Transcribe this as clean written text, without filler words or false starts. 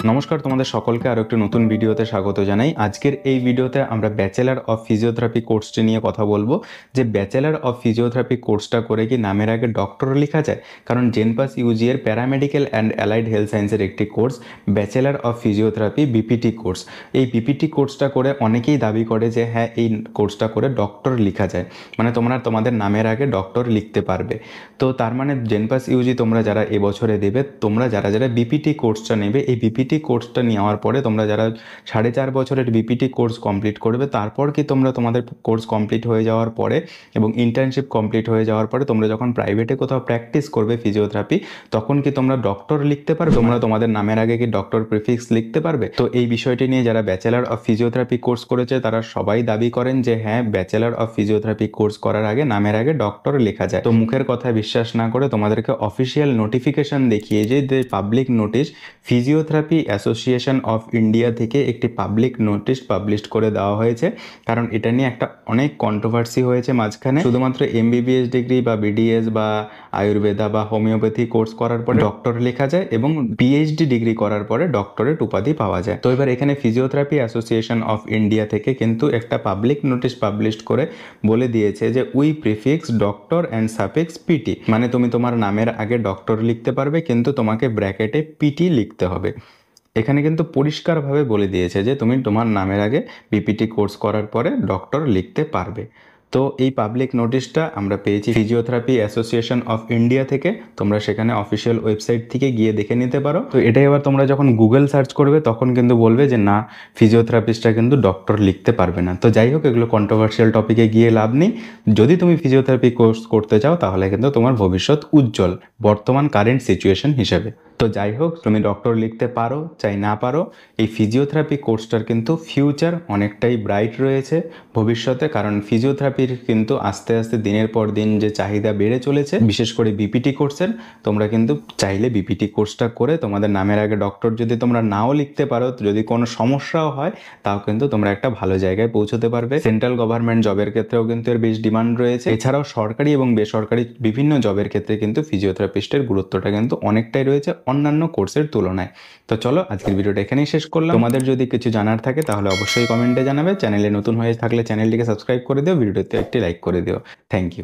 নমস্কার, তোমাদের সকলকে আরও একটি নতুন ভিডিওতে স্বাগত জানাই। আজকের এই ভিডিওতে আমরা ব্যাচেলার অফ ফিজিওথেরাপি কোর্সটি নিয়ে কথা বলবো যে ব্যাচেলার অফ ফিজিওথেরাপি কোর্সটা করে কি নামের আগে ডক্টর লেখা যায়। কারণ জেনপাস ইউজি এর প্যারামেডিক্যাল অ্যান্ড অ্যালাইড হেলথ সায়েন্সের একটি course bachelor of physiotherapy BPT course. এই বিপিটি কোর্সটা করে অনেকেই দাবি করে যে হ্যাঁ, এই কোর্সটা করে ডক্টর লেখা যায়, মানে তোমরা তোমাদের নামের আগে ডক্টর লিখতে পারবে। তো তার মানে জেনপাস ইউজি তোমরা যারা এবছরে দেবে, তোমরা যারা যারা বিপিটি কোর্সটা নেবে, এই বিপিটি কোর্সটা নেওয়ার পরে তোমরা যারা 4.5 বছরের বিপিটি কোর্স কমপ্লিট করবে, তারপর কি তোমরা তোমাদের কোর্স কমপ্লিট হয়ে যাওয়ার পরে এবং ইন্টার্নশিপ কমপ্লিট হয়ে যাওয়ার পরে তোমরা যখন প্রাইভেটে কোথাও প্র্যাকটিস করবে ফিজিওথেরাপি, তখন কি তোমরা ডক্টর লিখতে পারবে? তোমরা তোমাদের নামের আগে কি ডক্টর প্রিফিক্স লিখতে পারবে? তো এই বিষয়টি নিয়ে যারা ব্যাচেলার অফ ফিজিওথেরাপি কোর্স করেছে তারা সবাই দাবি করেন যে হ্যাঁ, ব্যাচেলার অফ ফিজিওথেরাপি কোর্স করার আগে নামের আগে ডক্টর লেখা যায়। তো মুখের কথা বিশ্বাস না করে তোমাদেরকে অফিসিয়াল নোটিফিকেশন দেখিয়ে যে public notice physiotherapy association of India থেকে একটি পাবলিক নোটিশ পাবলিশ করে দেওয়া হয়েছে। কারণ এটা নিয়ে একটা অনেক কন্ট্রোভার্সি হয়েছে মাঝখানে। শুধুমাত্র এমবিবিএস ডিগ্রি বা বিডিএস বা আয়ুর্বেদা বা হোমিওপ্যাথি কোর্স করার পরে ডক্টর লেখা যায় এবং পিএইচডি ডিগ্রি করার পরে ডক্টরেট উপাধি পাওয়া যায়। তো এবার এখানে ফিজিওথেরাপি অ্যাসোসিয়েশন অফ ইন্ডিয়া থেকে কিন্তু একটা পাবলিক নোটিশ পাবলিশ করে বলে দিয়েছে যে we prefix doctor and suffix PT, মানে তুমি তোমার নামের আগে ডক্টর লিখতে পারবে কিন্তু তোমাকে ব্র্যাকেটে পিটি লিখতে হবে। এখানে কিন্তু পরিষ্কারভাবে বলে দিয়েছে যে তুমি তোমার নামের আগে বিপিটি কোর্স করার পরে ডক্টর লিখতে পারবে। তো এই পাবলিক নোটিশটা আমরা পেয়েছি ফিজিওথেরাপি অ্যাসোসিয়েশন অফ ইন্ডিয়া থেকে। তোমরা সেখানে অফিসিয়াল ওয়েবসাইট থেকে গিয়ে দেখে নিতে পারো। তো এটাই এবার তোমরা যখন গুগল সার্চ করবে তখন কিন্তু বলবে যে না, ফিজিওথেরাপিস্টরা কিন্তু ডক্টর লিখতে পারবে না। তো যাই হোক, এগুলো কন্ট্রোভার্সিয়াল টপিকে গিয়ে লাভ নেই। যদি তুমি ফিজিওথেরাপি কোর্স করতে চাও তাহলে কিন্তু তোমার ভবিষ্যৎ উজ্জ্বল বর্তমান কারেন্ট সিচুয়েশন হিসেবে। তো যাই হোক, তুমি ডক্টর লিখতে পারো চাই না পারো, এই ফিজিওথেরাপি কোর্সটার কিন্তু ফিউচার অনেকটাই ব্রাইট রয়েছে ভবিষ্যতে। কারণ ফিজিওথেরাপির কিন্তু আস্তে আস্তে দিনের পর দিন যে চাহিদা বেড়ে চলেছে, বিশেষ করে বিপিটি কোর্সের। তোমরা কিন্তু চাইলে বিপিটি কোর্সটা করে তোমাদের নামের আগে ডক্টর যদি তোমরা নাও লিখতে পারো, যদি কোনো সমস্যাও হয়, তাও কিন্তু তোমরা একটা ভালো জায়গায় পৌঁছতে পারবে। সেন্ট্রাল গভর্নমেন্ট জবের ক্ষেত্রেও কিন্তু এর বেশ ডিমান্ড রয়েছে। এছাড়াও সরকারি এবং বেসরকারি বিভিন্ন জবের ক্ষেত্রে কিন্তু ফিজিওথেরাপিস্টের গুরুত্বটা কিন্তু অনেকটাই রয়েছে অন্যান্য কোর্সের তুলনায়। তো চলো, আজকের ভিডিওটা এখানেই শেষ করলাম। তোমাদের যদি কিছু জানার থাকে তাহলে অবশ্যই কমেন্টে জানাবে। চ্যানেলে নতুন হয়ে থাকলে চ্যানেলটিকে সাবস্ক্রাইব করে দিও, ভিডিওতে একটি লাইক করে দিও। Thank you.